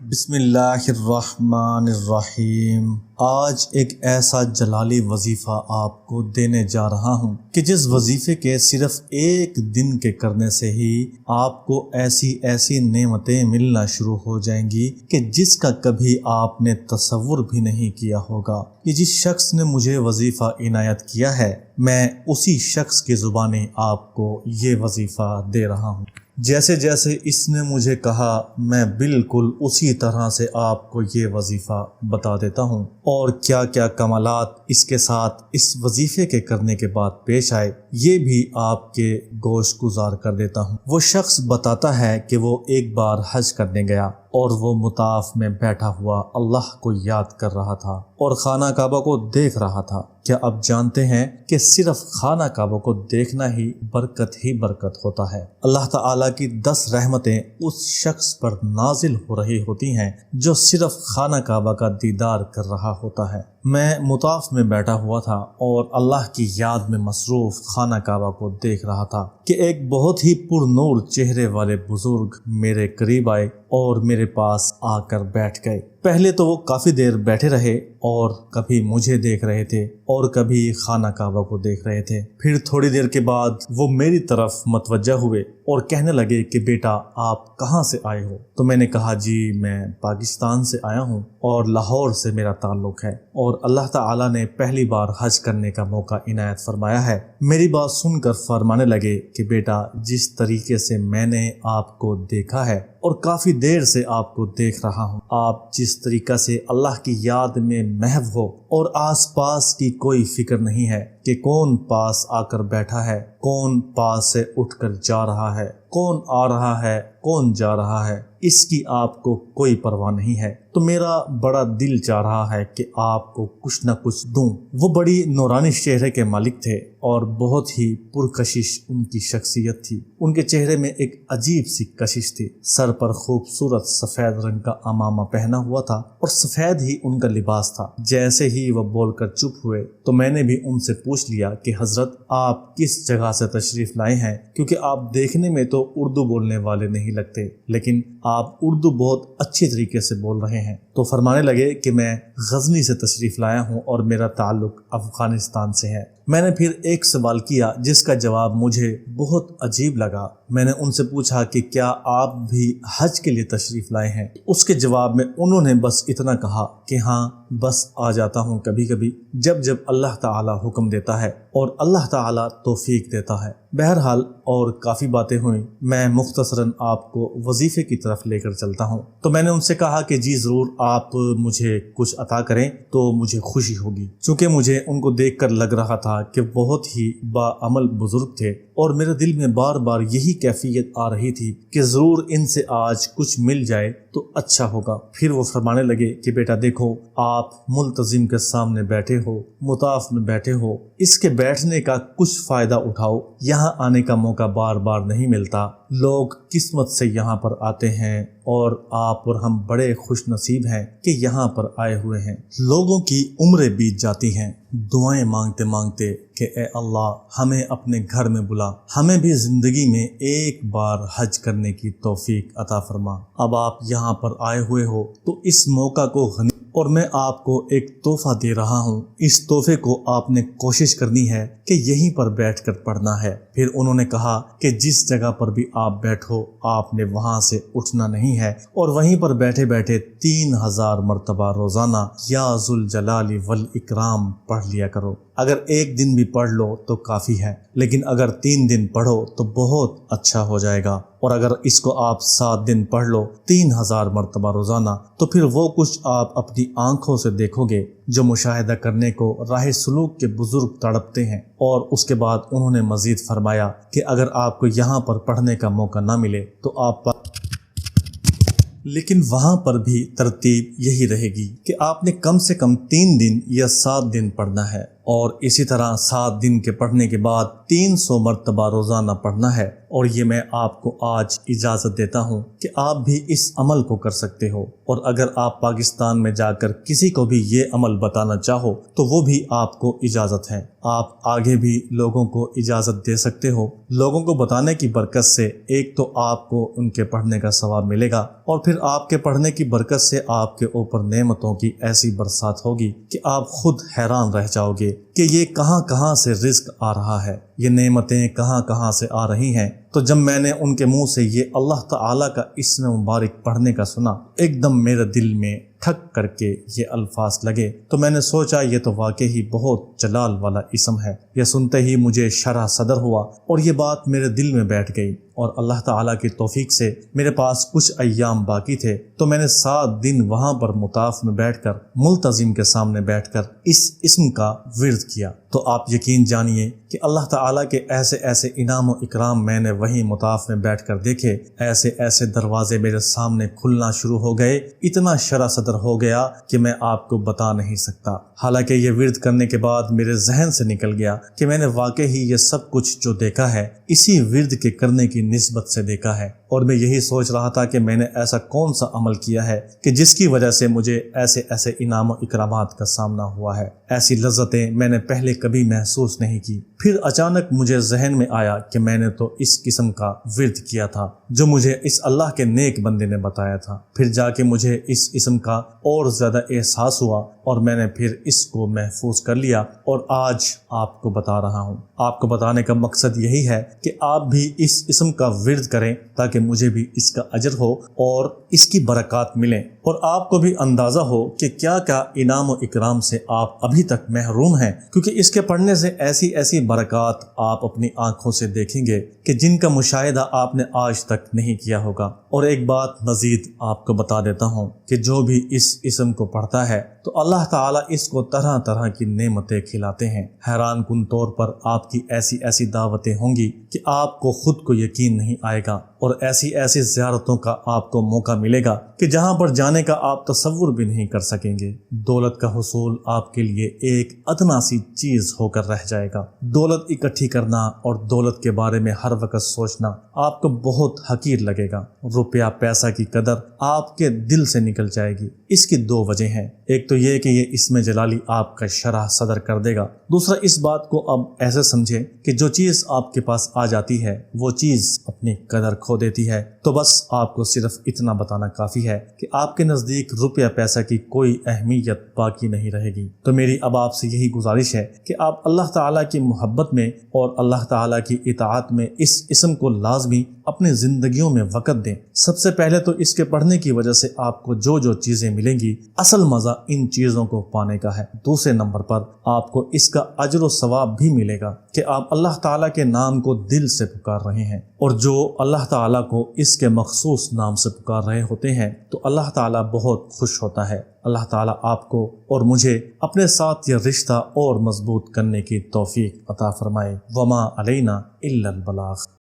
بسم اللہ الرحمن الرحیم۔ آج ایک ایسا جلالی وظیفہ آپ کو دینے جا رہا ہوں کہ جس وظیفے کے صرف ایک دن کے کرنے سے ہی آپ کو ایسی نعمتیں ملنا شروع ہو جائیں گی کہ جس کا کبھی آپ نے تصور بھی نہیں کیا ہوگا۔ کہ جس شخص نے مجھے وظیفہ عنایت کیا ہے، میں اسی شخص کی زبانی آپ کو یہ وظیفہ دے رہا ہوں۔ جیسے جیسے اس نے مجھے کہا، میں بالکل اسی طرح سے آپ کو یہ وظیفہ بتا دیتا ہوں، اور کیا کیا کمالات اس کے ساتھ اس وظیفے کے کرنے کے بعد پیش آئے یہ بھی آپ کے گوش گزار کر دیتا ہوں۔ وہ شخص بتاتا ہے کہ وہ ایک بار حج کرنے گیا اور وہ مطاف میں بیٹھا ہوا اللہ کو یاد کر رہا تھا اور خانہ کعبہ کو دیکھ رہا تھا۔ کیا آپ جانتے ہیں کہ صرف خانہ کعبہ کو دیکھنا ہی برکت ہوتا ہے؟ اللہ تعالیٰ کی 10 رحمتیں اس شخص پر نازل ہو رہی ہوتی ہیں جو صرف خانہ کعبہ کا دیدار کر رہا ہوتا ہے۔ میں مطاف میں بیٹھا ہوا تھا اور اللہ کی یاد میں مصروف خانہ کعبہ کو دیکھ رہا تھا کہ ایک بہت ہی پر نور چہرے والے بزرگ میرے قریب آئے اور میرے پاس آ کر بیٹھ گئے۔ پہلے تو وہ کافی دیر بیٹھے رہے اور کبھی مجھے دیکھ رہے تھے اور کبھی خانہ کعبہ کو دیکھ رہے تھے۔ پھر تھوڑی دیر کے بعد وہ میری طرف متوجہ ہوئے اور کہنے لگے کہ بیٹا آپ کہاں سے آئے ہو؟ تو میں نے کہا جی میں پاکستان سے آیا ہوں اور لاہور سے میرا تعلق ہے، اور اللہ تعالیٰ نے پہلی بار حج کرنے کا موقع عنایت فرمایا ہے۔ میری بات سن کر فرمانے لگے کہ بیٹا جس طریقے سے میں نے آپ کو دیکھا ہے اور کافی دیر سے آپ کو دیکھ رہا ہوں، آپ جس طریقہ سے اللہ کی یاد میں محو ہو اور آس پاس کی کوئی فکر نہیں ہے کہ کون پاس آ کر بیٹھا ہے، کون پاس سے اٹھ کر جا رہا ہے، کون آ رہا ہے، کون جا رہا ہے، اس کی آپ کو کوئی پرواہ نہیں ہے، تو میرا بڑا دل چاہ رہا ہے کہ آپ کو کچھ نہ کچھ دوں۔ وہ بڑی نورانی چہرے کے مالک تھے اور بہت ہی پرکشش ان کی شخصیت تھی۔ ان کے چہرے میں ایک عجیب سی کشش تھی۔ سر پر خوبصورت سفید رنگ کا عمامہ پہنا ہوا تھا اور سفید ہی ان کا لباس تھا۔ جیسے ہی وہ بول کر چپ ہوئے تو میں نے بھی ان سے پوچھ لیا کہ حضرت آپ کس جگہ سے تشریف لائے ہیں، کیونکہ آپ دیکھنے میں تو اردو بولنے والے نہیں لگتے، لیکن آپ اردو بہت اچھی طریقے سے بول رہے ہیں۔ تو فرمانے لگے کہ میں غزنی سے تشریف لایا ہوں اور میرا تعلق افغانستان سے ہے۔ میں نے پھر ایک سوال کیا جس کا جواب مجھے بہت عجیب لگا۔ میں نے ان سے پوچھا کہ کیا آپ بھی حج کے لیے تشریف لائے ہیں؟ اس کے جواب میں انہوں نے بس اتنا کہا کہ ہاں بس آ جاتا ہوں کبھی کبھی جب اللہ تعالیٰ حکم دیتا ہے اور اللہ تعالیٰ توفیق دیتا ہے۔ بہرحال اور کافی باتیں ہوئیں، میں مختصراً آپ کو وظیفے کی طرف لے کر چلتا ہوں۔ تو میں نے ان سے کہا کہ جی ضرور آپ مجھے کچھ عطا کریں تو مجھے خوشی ہوگی، چونکہ مجھے ان کو دیکھ کر لگ رہا تھا کہ بہت ہی باعمل بزرگ تھے اور میرے دل میں بار بار یہی کیفیت آ رہی تھی کہ ضرور ان سے آج کچھ مل جائے تو اچھا ہوگا۔ پھر وہ فرمانے لگے کہ بیٹا دیکھو آپ ملتزم کے سامنے بیٹھے ہو، مطاف میں بیٹھے ہو، اس کے بیٹھنے کا کچھ فائدہ اٹھاؤ۔ یہاں آنے کا موقع بار بار نہیں ملتا، لوگ قسمت سے یہاں پر آتے ہیں اور آپ اور ہم بڑے خوش نصیب ہیں کہ یہاں پر آئے ہوئے ہیں۔ لوگوں کی عمریں بیت جاتی ہیں دعائیں مانگتے مانگتے کہ اے اللہ ہمیں اپنے گھر میں بلا، ہمیں بھی زندگی میں ایک بار حج کرنے کی توفیق عطا فرما۔ اب آپ یہاں پر آئے ہوئے ہو تو اس موقع کو اور میں آپ کو ایک تحفہ دے رہا ہوں۔ اس تحفے کو آپ نے کوشش کرنی ہے کہ یہیں پر بیٹھ کر پڑھنا ہے۔ پھر انہوں نے کہا کہ جس جگہ پر بھی آپ بیٹھو آپ نے وہاں سے اٹھنا نہیں ہے اور وہیں پر بیٹھے بیٹھے 3000 مرتبہ روزانہ یا ذوالجلال والاکرام پڑھ لیا کرو۔ اگر ایک دن بھی پڑھ لو تو کافی ہے، لیکن اگر 3 دن پڑھو تو بہت اچھا ہو جائے گا، اور اگر اس کو آپ 7 دن پڑھ لو 3000 مرتبہ روزانہ تو پھر وہ کچھ آپ اپنی آنکھوں سے دیکھو گے جو مشاہدہ کرنے کو راہ سلوک کے بزرگ تڑپتے ہیں۔ اور اس کے بعد انہوں نے مزید فرمایا کہ اگر آپ کو یہاں پر پڑھنے کا موقع نہ ملے تو آپ لیکن وہاں پر بھی ترتیب یہی رہے گی کہ آپ نے کم سے کم 3 دن یا 7 دن پڑھنا ہے، اور اسی طرح 7 دن کے پڑھنے کے بعد 300 مرتبہ روزانہ پڑھنا ہے۔ اور یہ میں آپ کو آج اجازت دیتا ہوں کہ آپ بھی اس عمل کو کر سکتے ہو، اور اگر آپ پاکستان میں جا کر کسی کو بھی یہ عمل بتانا چاہو تو وہ بھی آپ کو اجازت ہے۔ آپ آگے بھی لوگوں کو اجازت دے سکتے ہو۔ لوگوں کو بتانے کی برکت سے ایک تو آپ کو ان کے پڑھنے کا ثواب ملے گا، اور پھر آپ کے پڑھنے کی برکت سے آپ کے اوپر نعمتوں کی ایسی برسات ہوگی کہ آپ خود حیران رہ جاؤ گے کہ یہ کہاں کہاں سے رزق آ رہا ہے، یہ نعمتیں کہاں کہاں سے آ رہی ہیں۔ تو جب میں نے ان کے منہ سے یہ اللہ تعالیٰ کا اسم مبارک پڑھنے کا سنا، ایک دم میرے دل میں ٹھک کر کے یہ الفاظ لگے، تو میں نے سوچا یہ تو واقعی بہت جلال والا اسم ہے۔ یہ سنتے ہی مجھے شرح صدر ہوا اور یہ بات میرے دل میں بیٹھ گئی، اور اللہ تعالیٰ کی توفیق سے میرے پاس کچھ ایام باقی تھے، تو میں نے 7 دن وہاں پر مطاف میں بیٹھ کر ملتزم کے سامنے بیٹھ کر اس اسم کا ورد کیا۔ تو آپ یقین جانیے کہ اللہ تعالیٰ کے ایسے ایسے انعام و اکرام میں نے وہیں مطاف میں بیٹھ کر دیکھے، ایسے ایسے دروازے میرے سامنے کھلنا شروع ہو گئے، اتنا شرح صدر ہو گیا کہ میں آپ کو بتا نہیں سکتا۔ حالانکہ یہ ورد کرنے کے بعد میرے ذہن سے نکل گیا کہ میں نے واقعی یہ سب کچھ جو دیکھا ہے اسی ورد کے کرنے کی نسبت سے دیکھا ہے، اور میں یہی سوچ رہا تھا کہ میں نے ایسا کون سا عمل کیا ہے کہ جس کی وجہ سے مجھے ایسے ایسے انعام و اکرامات کا سامنا ہوا ہے، ایسی لذتیں میں نے پہلے کبھی محسوس نہیں کی۔ پھر اچانک مجھے ذہن میں آیا کہ میں نے تو اس قسم کا ورد کیا تھا جو مجھے اس اللہ کے نیک بندے نے بتایا تھا۔ پھر جا کے مجھے اس اسم کا اور زیادہ احساس ہوا، اور میں نے پھر اس کو محفوظ کر لیا، اور آج آپ کو بتا رہا ہوں۔ آپ کو بتانے کا مقصد یہی ہے کہ آپ بھی اس اسم کا ورد کریں تاکہ مجھے بھی اس کا اجر ہو اور اس کی برکات ملیں، اور آپ کو بھی اندازہ ہو کہ کیا کیا انعام و اکرام سے آپ ابھی تک محروم ہیں، کیونکہ اس کے پڑھنے سے ایسی ایسی برکات آپ اپنی آنکھوں سے دیکھیں گے کہ جن کا مشاہدہ آپ نے آج تک نہیں کیا ہوگا۔ اور ایک بات مزید آپ کو بتا دیتا ہوں کہ جو بھی اس اسم کو پڑھتا ہے تو اللہ تعالیٰ اس کو طرح طرح کی نعمتیں کھلاتے ہیں۔ حیران کن طور پر آپ کی ایسی ایسی دعوتیں ہوں گی کہ آپ کو خود کو یقین نہیں آئے گا، اور ایسی ایسی زیارتوں کا آپ کو موقع ملے گا کہ جہاں پر جانے کا آپ تصور بھی نہیں کر سکیں گے۔ دولت کا حصول آپ کے لیے ایک ادنا سی چیز ہو کر رہ جائے گا۔ دولت اکٹھی کرنا اور دولت کے بارے میں ہر وقت سوچنا آپ کو بہت حقیر لگے گا۔ روپیہ پیسہ کی قدر آپ کے دل سے نکل جائے گی۔ اس کی 2 وجہ ہیں، ایک تو یہ کہ یہ اسم جلالی آپ کا شرح صدر کر دے گا، دوسرا اس بات کو اب ایسے سمجھیں کہ جو چیز آپ کے پاس آ جاتی ہے وہ چیز اپنی قدر کھو دیتی ہے۔ تو بس آپ کو صرف اتنا بتانا کافی ہے کہ آپ کے نزدیک روپیہ پیسہ کی کوئی اہمیت باقی نہیں رہے گی۔ تو میری اب آپ سے یہی گزارش ہے کہ آپ اللہ تعالیٰ کی محبت میں اور اللہ تعالیٰ کی اطاعت میں اس اسم کو لازمی اپنی زندگیوں میں وقت دیں۔ سب سے پہلے تو اس کے پڑھنے کی وجہ سے آپ کو جو جو چیزیں ملیں گی، اصل مزہ ان چیزوں کو پانے کا ہے۔ دوسرے نمبر پر آپ کو اس کا اجر و ثواب بھی ملے گا کہ آپ اللہ تعالیٰ کے نام کو دل سے پکار رہے ہیں، اور جو اللہ تعالیٰ کو اس کے مخصوص نام سے پکار رہے ہوتے ہیں تو اللہ تعالیٰ بہت خوش ہوتا ہے۔ اللہ تعالیٰ آپ کو اور مجھے اپنے ساتھ یہ رشتہ اور مضبوط کرنے کی توفیق عطا فرمائے۔ وما علینا الا البلاغ۔